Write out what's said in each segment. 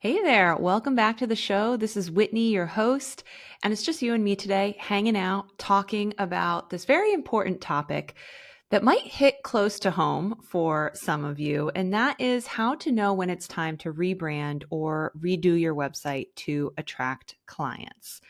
Hey there, welcome back to the show. This is Whitney, your host, and it's just you and me today hanging out, talking about this very important topic that might hit close to home for some of you, and that is how to know when it's time to rebrand or redo your website to attract clients.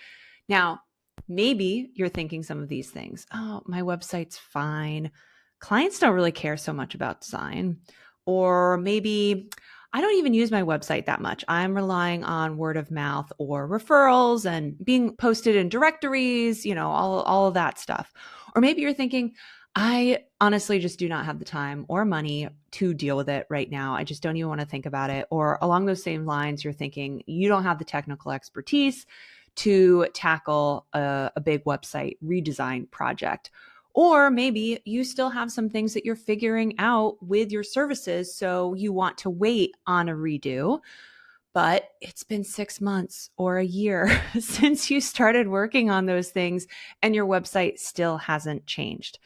Now, maybe you're thinking some of these things. Oh, my website's fine. Clients don't really care so much about design. Or maybe I don't even use my website that much. I'm relying on word of mouth or referrals and being posted in directories, all of that stuff. Or maybe you're thinking, I honestly just do not have the time or money to deal with it right now. I just don't even want to think about it. Or along those same lines, you're thinking you don't have the technical expertise to tackle a big website redesign project. Or maybe you still have some things that you're figuring out with your services, so you want to wait on a redo, but it's been 6 months or a year since you started working on those things and your website still hasn't changed.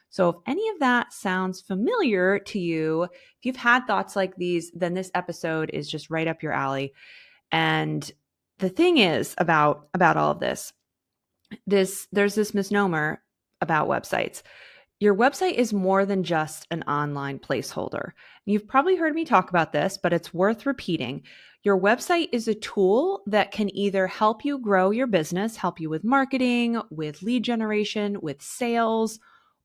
So if any of that sounds familiar to you, if you've had thoughts like these, then this episode is just right up your alley. And the thing is about all of there's this misnomer about websites. Your website is more than just an online placeholder. You've probably heard me talk about this, but it's worth repeating. Your website is a tool that can either help you grow your business, help you with marketing, with lead generation, with sales,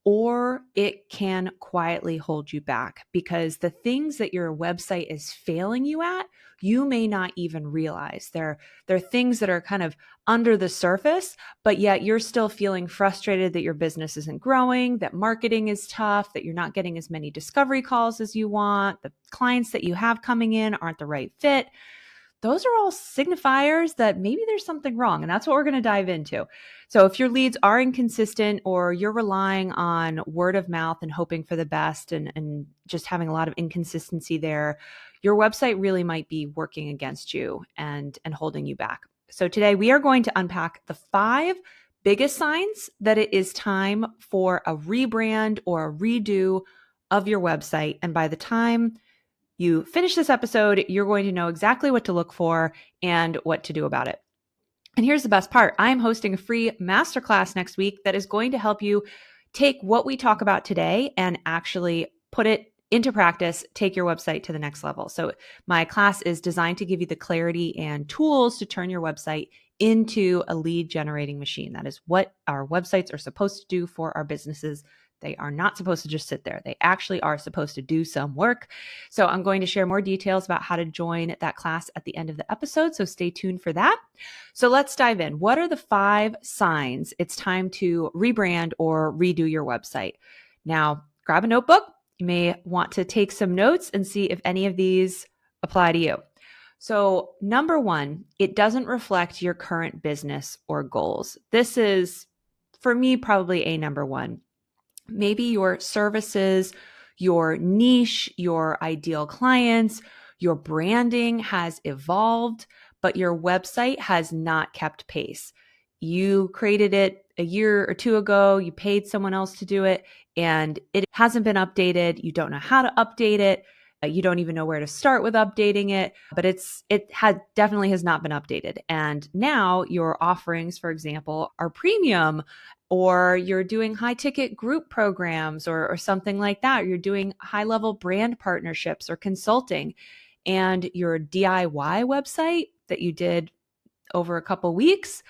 or it can quietly hold you back because the things that your website is failing you at, you may not even realize. They're things that are kind of under the surface, but yet you're still feeling frustrated that your business isn't growing, that marketing is tough, that you're not getting as many discovery calls as you want, the clients that you have coming in aren't the right fit. Those are all signifiers that maybe there's something wrong. And that's what we're going to dive into. So if your leads are inconsistent or you're relying on word of mouth and hoping for the best and just having a lot of inconsistency there, your website really might be working against you and holding you back. So today we are going to unpack the 5 biggest signs that it is time for a rebrand or a redo of your website. And by the time you finish this episode, you're going to know exactly what to look for and what to do about it. And here's the best part. I'm hosting a free masterclass next week that is going to help you take what we talk about today and actually put it into practice, take your website to the next level. So my class is designed to give you the clarity and tools to turn your website into a lead generating machine. That is what our websites are supposed to do for our businesses. They are not supposed to just sit there. They actually are supposed to do some work. So I'm going to share more details about how to join that class at the end of the episode. So stay tuned for that. So let's dive in. What are the 5 signs it's time to rebrand or redo your website? Now, grab a notebook. You may want to take some notes and see if any of these apply to you. So, number 1, it doesn't reflect your current business or goals. This is, for me, probably a number 1. Maybe your services, your niche, your ideal clients, your branding has evolved, but your website has not kept pace. You created it a year or 2 ago, you paid someone else to do it, and it hasn't been updated. You don't know how to update it. You don't even know where to start with updating it, but definitely has not been updated. And now your offerings, for example, are premium, or you're doing high ticket group programs or something like that. You're doing high level brand partnerships or consulting, and your DIY website that you did over a couple weeks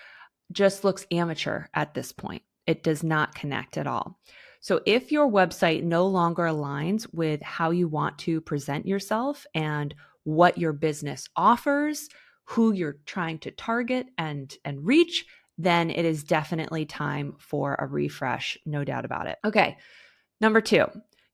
just looks amateur at this point. It does not connect at all. So if your website no longer aligns with how you want to present yourself and what your business offers, who you're trying to target and reach, then it is definitely time for a refresh, no doubt about it. Okay, number 2,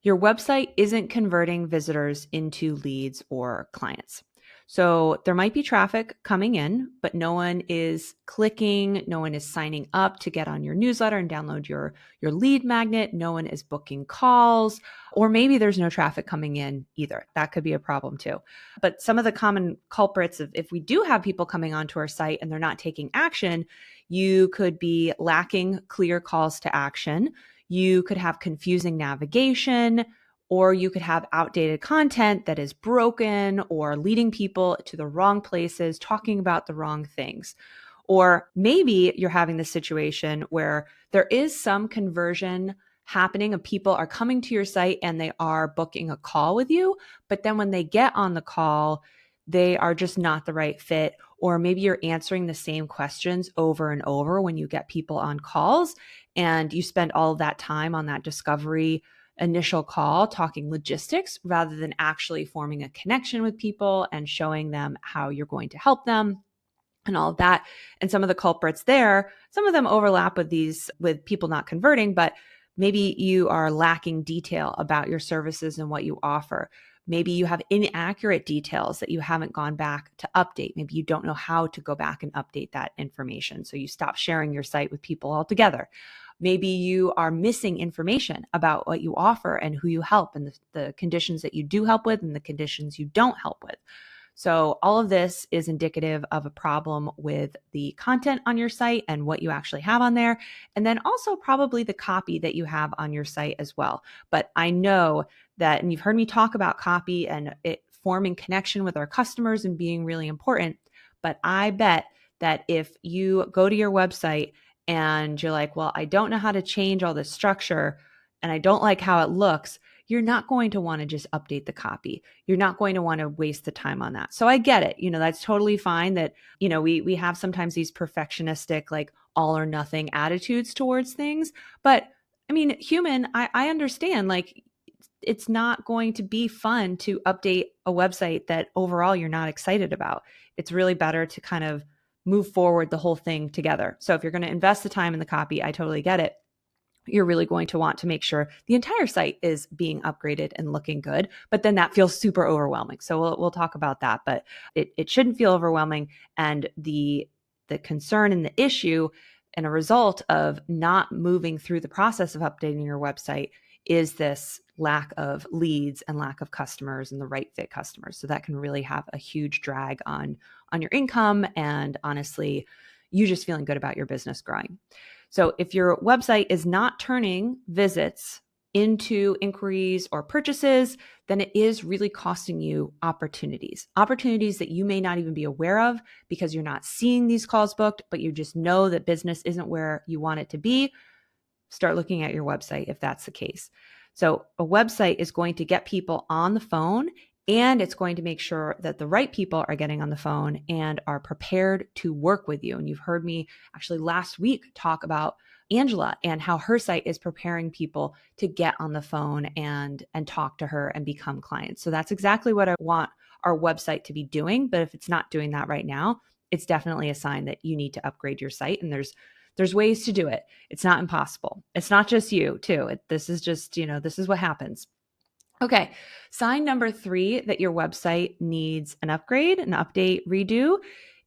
your website isn't converting visitors into leads or clients. So there might be traffic coming in, but no one is clicking, no one is signing up to get on your newsletter and download your lead magnet, no one is booking calls, or maybe there's no traffic coming in either. That could be a problem too. But some of the common culprits of if we do have people coming onto our site and they're not taking action, you could be lacking clear calls to action. You could have confusing navigation, or you could have outdated content that is broken or leading people to the wrong places, talking about the wrong things. Or maybe you're having this situation where there is some conversion happening and people are coming to your site and they are booking a call with you, but then when they get on the call, they are just not the right fit. Or maybe you're answering the same questions over and over when you get people on calls and you spend all of that time on that discovery initial call talking logistics rather than actually forming a connection with people and showing them how you're going to help them and all of that. And some of the culprits there, some of them overlap with people not converting, but maybe you are lacking detail about your services and what you offer. Maybe you have inaccurate details that you haven't gone back to update. Maybe you don't know how to go back and update that information. So you stop sharing your site with people altogether. Maybe you are missing information about what you offer and who you help and the conditions that you do help with and the conditions you don't help with. So all of this is indicative of a problem with the content on your site and what you actually have on there. And then also probably the copy that you have on your site as well. But I know that, and you've heard me talk about copy and it forming connection with our customers and being really important. But I bet that if you go to your website and you're like, well, I don't know how to change all this structure and I don't like how it looks, you're not going to want to just update the copy. You're not going to want to waste the time on that. So I get it. That's totally fine that, we have sometimes these perfectionistic, like all or nothing attitudes towards things. But I mean, I understand, like, it's not going to be fun to update a website that overall you're not excited about. It's really better to kind of move forward the whole thing together. So if you're going to invest the time in the copy, I totally get it. You're really going to want to make sure the entire site is being upgraded and looking good, but then that feels super overwhelming. So we'll talk about that, but it shouldn't feel overwhelming. And the concern and the issue and a result of not moving through the process of updating your website is this lack of leads and lack of customers and the right fit customers. So that can really have a huge drag on your income and honestly, you just feeling good about your business growing. So if your website is not turning visits into inquiries or purchases, then it is really costing you opportunities that you may not even be aware of because you're not seeing these calls booked, but you just know that business isn't where you want it to be. Start looking at your website if that's the case. So a website is going to get people on the phone and it's going to make sure that the right people are getting on the phone and are prepared to work with you. And you've heard me actually last week talk about Angela and how her site is preparing people to get on the phone and talk to her and become clients. So that's exactly what I want our website to be doing. But if it's not doing that right now, it's definitely a sign that you need to upgrade your site. And there's ways to do it. It's not impossible. It's not just you too. This is just, this is what happens. Okay. Sign number 3 that your website needs an upgrade, an update, redo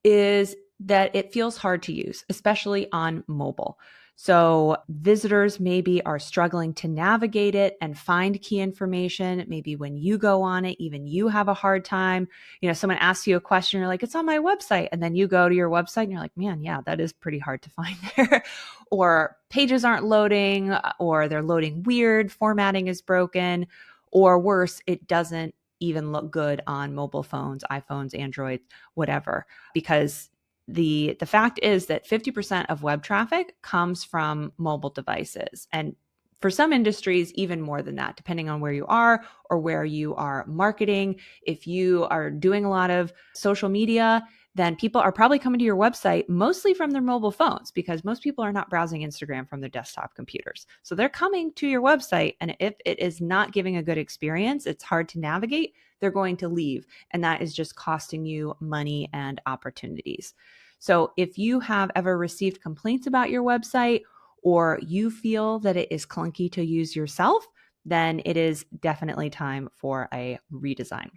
is that it feels hard to use, especially on mobile. So visitors maybe are struggling to navigate it and find key information. Maybe when you go on it, even you have a hard time. Someone asks you a question, you're like, it's on my website. And then you go to your website and you're like, man, yeah, that is pretty hard to find there. Or pages aren't loading, or they're loading weird, formatting is broken, or worse, it doesn't even look good on mobile phones, iPhones, Android, whatever, because the fact is that 50% of web traffic comes from mobile devices. And for some industries, even more than that, depending on where you are or where you are marketing. If you are doing a lot of social media, then people are probably coming to your website mostly from their mobile phones because most people are not browsing Instagram from their desktop computers. So they're coming to your website. And if it is not giving a good experience, it's hard to navigate, they're going to leave. And that is just costing you money and opportunities. So if you have ever received complaints about your website or you feel that it is clunky to use yourself, then it is definitely time for a redesign.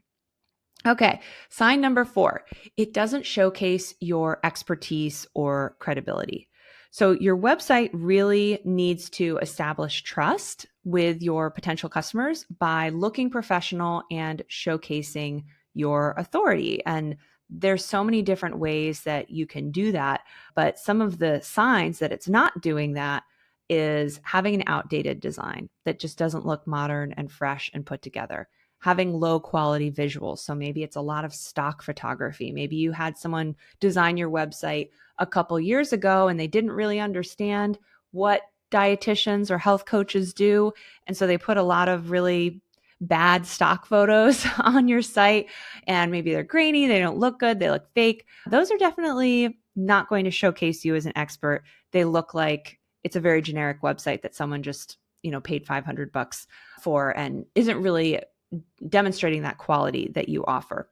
Okay, sign number 4, it doesn't showcase your expertise or credibility. So your website really needs to establish trust with your potential customers by looking professional and showcasing your authority. And there's so many different ways that you can do that, but some of the signs that it's not doing that is having an outdated design that just doesn't look modern and fresh and put together. Having low quality visuals. So maybe it's a lot of stock photography. Maybe you had someone design your website a couple years ago and they didn't really understand what dietitians or health coaches do. And so they put a lot of really bad stock photos on your site, and maybe they're grainy, they don't look good, they look fake. Those are definitely not going to showcase you as an expert. They look like it's a very generic website that someone just, paid $500 for and isn't really demonstrating that quality that you offer.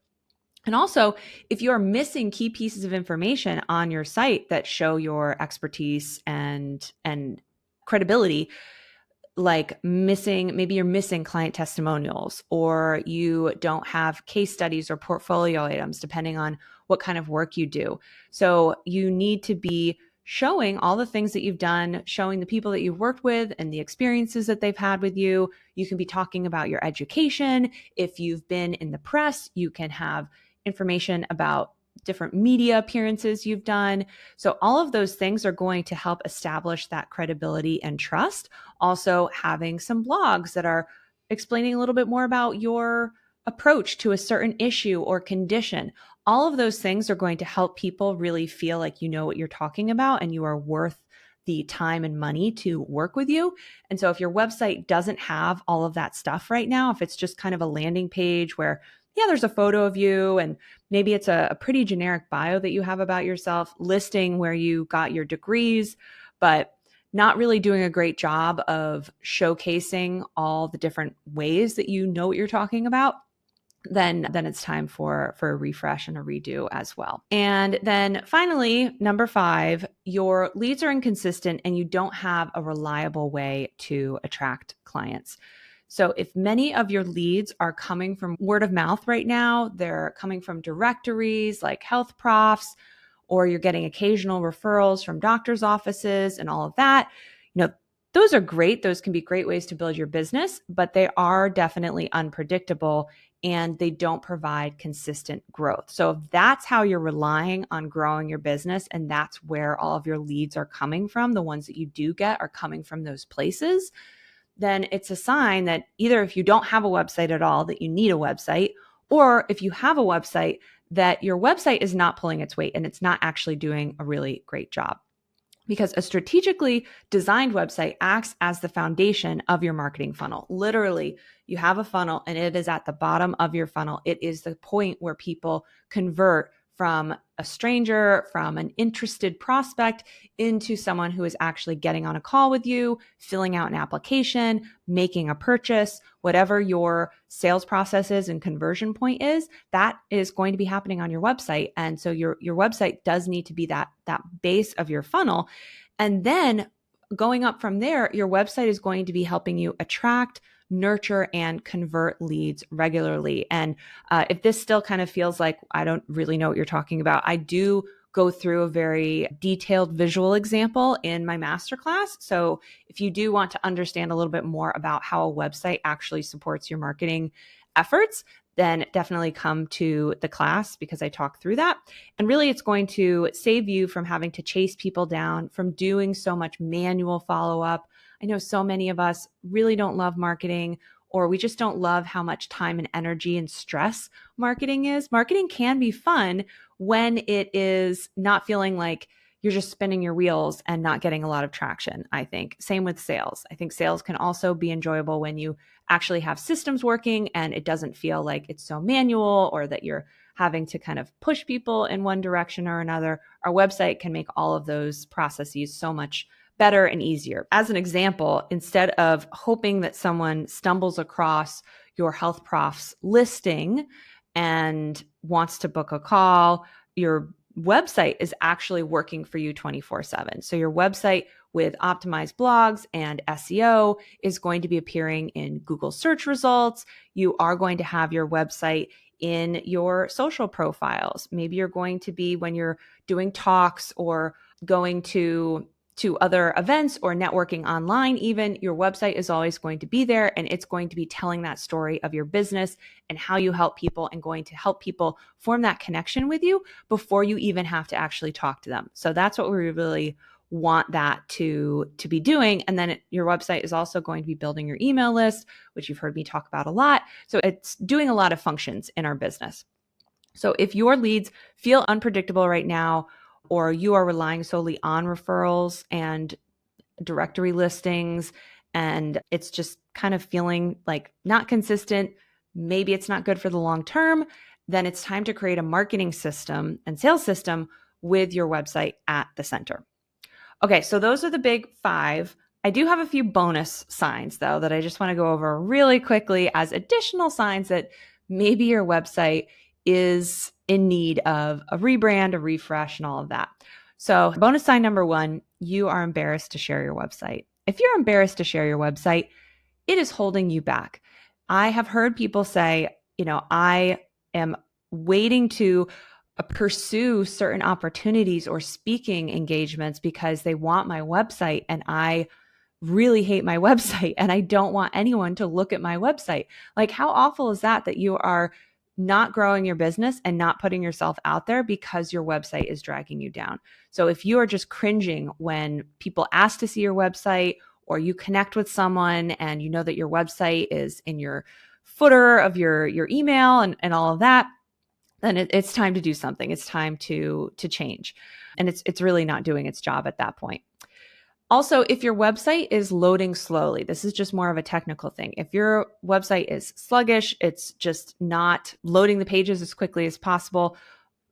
And also, if you're missing key pieces of information on your site that show your expertise and credibility, like maybe you're missing client testimonials, or you don't have case studies or portfolio items, depending on what kind of work you do. So you need to be showing all the things that you've done, showing the people that you've worked with and the experiences that they've had with you. You can be talking about your education. If you've been in the press, you can have information about different media appearances you've done. So all of those things are going to help establish that credibility and trust. Also, having some blogs that are explaining a little bit more about your approach to a certain issue or condition. All of those things are going to help people really feel like you know what you're talking about and you are worth the time and money to work with you. And so if your website doesn't have all of that stuff right now, if it's just kind of a landing page where, yeah, there's a photo of you and maybe it's a pretty generic bio that you have about yourself, listing where you got your degrees, but not really doing a great job of showcasing all the different ways that you know what you're talking about, then it's time for a refresh and a redo as well. And then finally, number 5, your leads are inconsistent and you don't have a reliable way to attract clients. So if many of your leads are coming from word of mouth right now, they're coming from directories like Health Profs, or you're getting occasional referrals from doctors' offices and all of that, those are great. Those can be great ways to build your business, but they are definitely unpredictable and they don't provide consistent growth. So if that's how you're relying on growing your business and that's where all of your leads are coming from, the ones that you do get are coming from those places, then it's a sign that either if you don't have a website at all, that you need a website, or if you have a website, that your website is not pulling its weight and it's not actually doing a really great job. Because a strategically designed website acts as the foundation of your marketing funnel. Literally, you have a funnel and it is at the bottom of your funnel. It is the point where people convert from a stranger, from an interested prospect, into someone who is actually getting on a call with you, filling out an application, making a purchase, whatever your sales process is and conversion point is, that is going to be happening on your website. And so your website does need to be that base of your funnel. And then going up from there, your website is going to be helping you attract, nurture, and convert leads regularly. And if this still kind of feels like I don't really know what you're talking about, I do go through a very detailed visual example in my masterclass. So if you do want to understand a little bit more about how a website actually supports your marketing efforts, then definitely come to the class because I talk through that. And really, it's going to save you from having to chase people down, from doing so much manual follow-up. I know so many of us really don't love marketing, or we just don't love how much time and energy and stress marketing is. Marketing can be fun when it is not feeling like you're just spinning your wheels and not getting a lot of traction, I think. Same with sales. I think sales can also be enjoyable when you actually have systems working and it doesn't feel like it's so manual or that you're having to kind of push people in one direction or another. Our website can make all of those processes so much better and easier. As an example, instead of hoping that someone stumbles across your Health Profs listing and wants to book a call, your website is actually working for you 24/7. So your website with optimized blogs and SEO is going to be appearing in Google search results. You are going to have your website in your social profiles. Maybe you're going to be, when you're doing talks or going to other events or networking online, even, your website is always going to be there and it's going to be telling that story of your business and how you help people and going to help people form that connection with you before you even have to actually talk to them. So that's what we really want that to be doing. And then your website is also going to be building your email list, which you've heard me talk about a lot. So it's doing a lot of functions in our business. So if your leads feel unpredictable right now, or you are relying solely on referrals and directory listings, and it's just kind of feeling like not consistent, maybe it's not good for the long term, then it's time to create a marketing system and sales system with your website at the center. Okay, so those are the big 5. I do have a few bonus signs, though, that I just want to go over really quickly as additional signs that maybe your website is in need of a rebrand, a refresh, and all of that. So bonus sign number 1, you are embarrassed to share your website. If you're embarrassed to share your website, it is holding you back. I have heard people say, I am waiting to pursue certain opportunities or speaking engagements because they want my website, and I really hate my website and I don't want anyone to look at my website. Like, how awful is that you are not growing your business and not putting yourself out there because your website is dragging you down? So if you are just cringing when people ask to see your website, or you connect with someone and you know that your website is in your footer of your email and all of that, then it's time to do something. It's time to change. And it's really not doing its job at that point. Also, if your website is loading slowly, this is just more of a technical thing. If your website is sluggish, it's just not loading the pages as quickly as possible,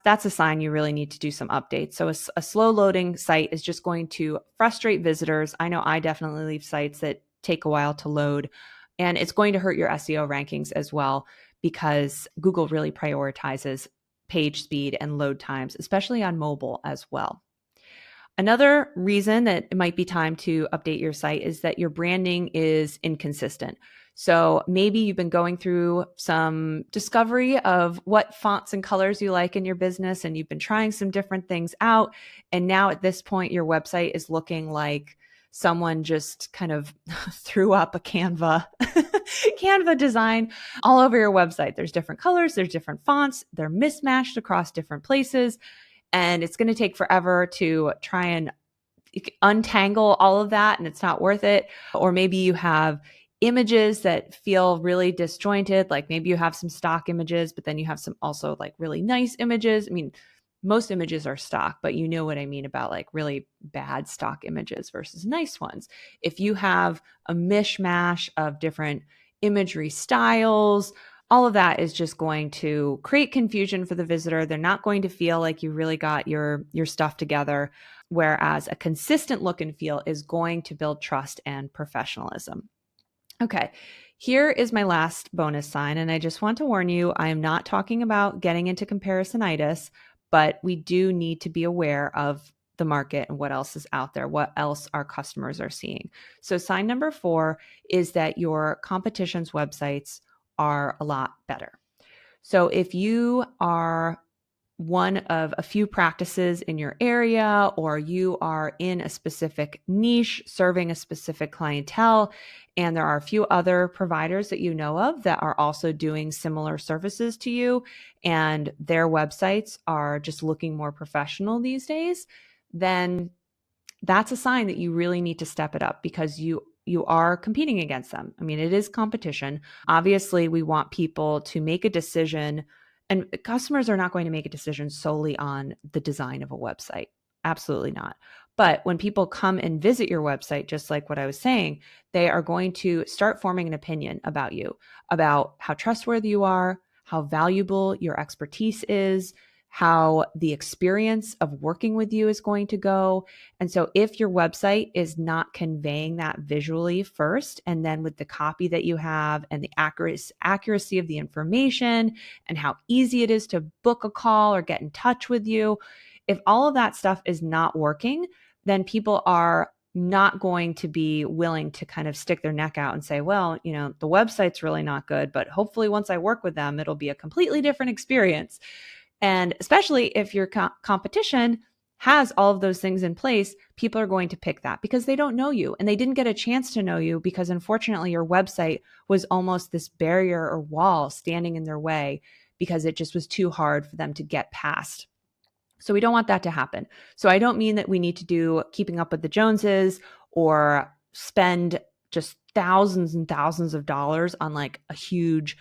that's a sign you really need to do some updates. So a slow loading site is just going to frustrate visitors. I know I definitely leave sites that take a while to load, and it's going to hurt your SEO rankings as well, because Google really prioritizes page speed and load times, especially on mobile as well. Another reason that it might be time to update your site is that your branding is inconsistent. So maybe you've been going through some discovery of what fonts and colors you like in your business, and you've been trying some different things out. And now at this point, your website is looking like someone just kind of threw up a Canva design all over your website. There's different colors, there's different fonts, they're mismatched across different places. And it's going to take forever to try and untangle all of that, and it's not worth it. Or maybe you have images that feel really disjointed. Like maybe you have some stock images, but then you have some also like really nice images. I mean, most images are stock, but you know what I mean about like really bad stock images versus nice ones. If you have a mishmash of different imagery styles, all of that is just going to create confusion for the visitor. They're not going to feel like you really got your stuff together, whereas a consistent look and feel is going to build trust and professionalism. Okay, here is my last bonus sign, and I just want to warn you, I am not talking about getting into comparisonitis, but we do need to be aware of the market and what else is out there, what else our customers are seeing. So sign number 4 is that your competition's websites are a lot better. So if you are one of a few practices in your area, or you are in a specific niche serving a specific clientele, and there are a few other providers that you know of that are also doing similar services to you, and their websites are just looking more professional these days, then that's a sign that you really need to step it up, because you are competing against them. I mean, it is competition. Obviously, we want people to make a decision, and customers are not going to make a decision solely on the design of a website. Absolutely not. But when people come and visit your website, just like what I was saying, they are going to start forming an opinion about you, about how trustworthy you are, how valuable your expertise is, how the experience of working with you is going to go. And so if your website is not conveying that visually first, and then with the copy that you have and the accuracy of the information and how easy it is to book a call or get in touch with you, if all of that stuff is not working, then people are not going to be willing to kind of stick their neck out and say, well, the website's really not good, but hopefully once I work with them, it'll be a completely different experience. And especially if your competition has all of those things in place, people are going to pick that because they don't know you, and they didn't get a chance to know you because unfortunately your website was almost this barrier or wall standing in their way because it just was too hard for them to get past. So we don't want that to happen. So I don't mean that we need to do keeping up with the Joneses or spend just thousands and thousands of dollars on like a huge,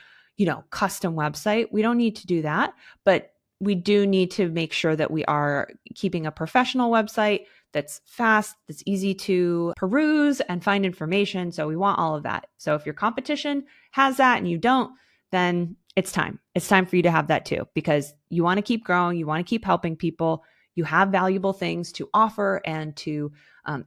custom website. We don't need to do that, but we do need to make sure that we are keeping a professional website that's fast, that's easy to peruse and find information. So we want all of that. So if your competition has that and you don't, then it's time. It's time for you to have that too, because you want to keep growing. You want to keep helping people. You have valuable things to offer and to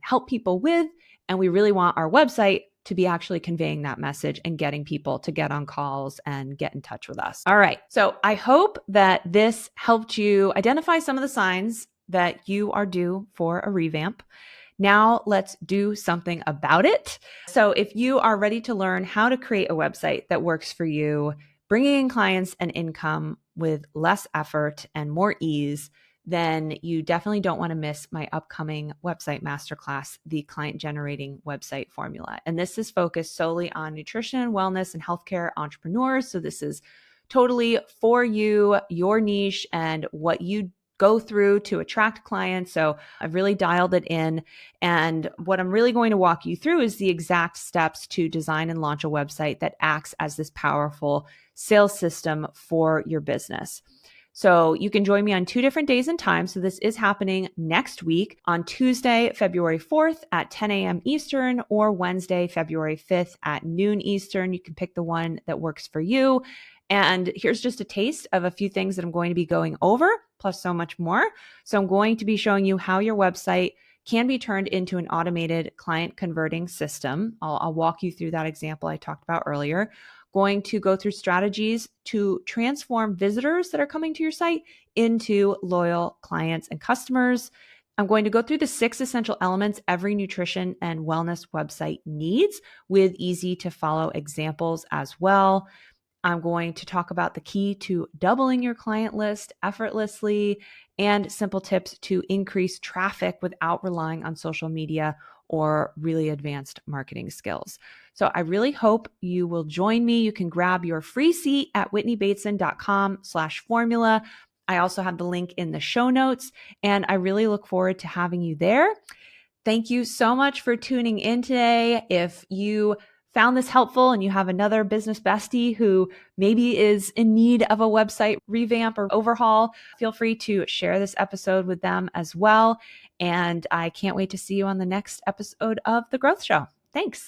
help people with. And we really want our website to be actually conveying that message and getting people to get on calls and get in touch with us. All right. So I hope that this helped you identify some of the signs that you are due for a revamp. Now let's do something about it. So if you are ready to learn how to create a website that works for you, bringing in clients and income with less effort and more ease, then you definitely don't want to miss my upcoming website masterclass, the Client Generating Website Formula. And this is focused solely on nutrition, wellness, and healthcare entrepreneurs. So this is totally for you, your niche, and what you go through to attract clients. So I've really dialed it in. And what I'm really going to walk you through is the exact steps to design and launch a website that acts as this powerful sales system for your business. So you can join me on 2 different days and times. So this is happening next week on Tuesday, February 4th at 10 a.m. Eastern, or Wednesday, February 5th at noon Eastern. You can pick the one that works for you. And here's just a taste of a few things that I'm going to be going over, plus so much more. So I'm going to be showing you how your website can be turned into an automated client converting system. I'll walk you through that example I talked about earlier. Going to go through strategies to transform visitors that are coming to your site into loyal clients and customers. I'm going to go through the 6 essential elements every nutrition and wellness website needs with easy to follow examples as well. I'm going to talk about the key to doubling your client list effortlessly and simple tips to increase traffic without relying on social media or really advanced marketing skills. So I really hope you will join me. You can grab your free seat at whitneybateson.com/formula. I also have the link in the show notes, and I really look forward to having you there. Thank you so much for tuning in today. If you found this helpful and you have another business bestie who maybe is in need of a website revamp or overhaul, feel free to share this episode with them as well. And I can't wait to see you on the next episode of The Growth Show. Thanks.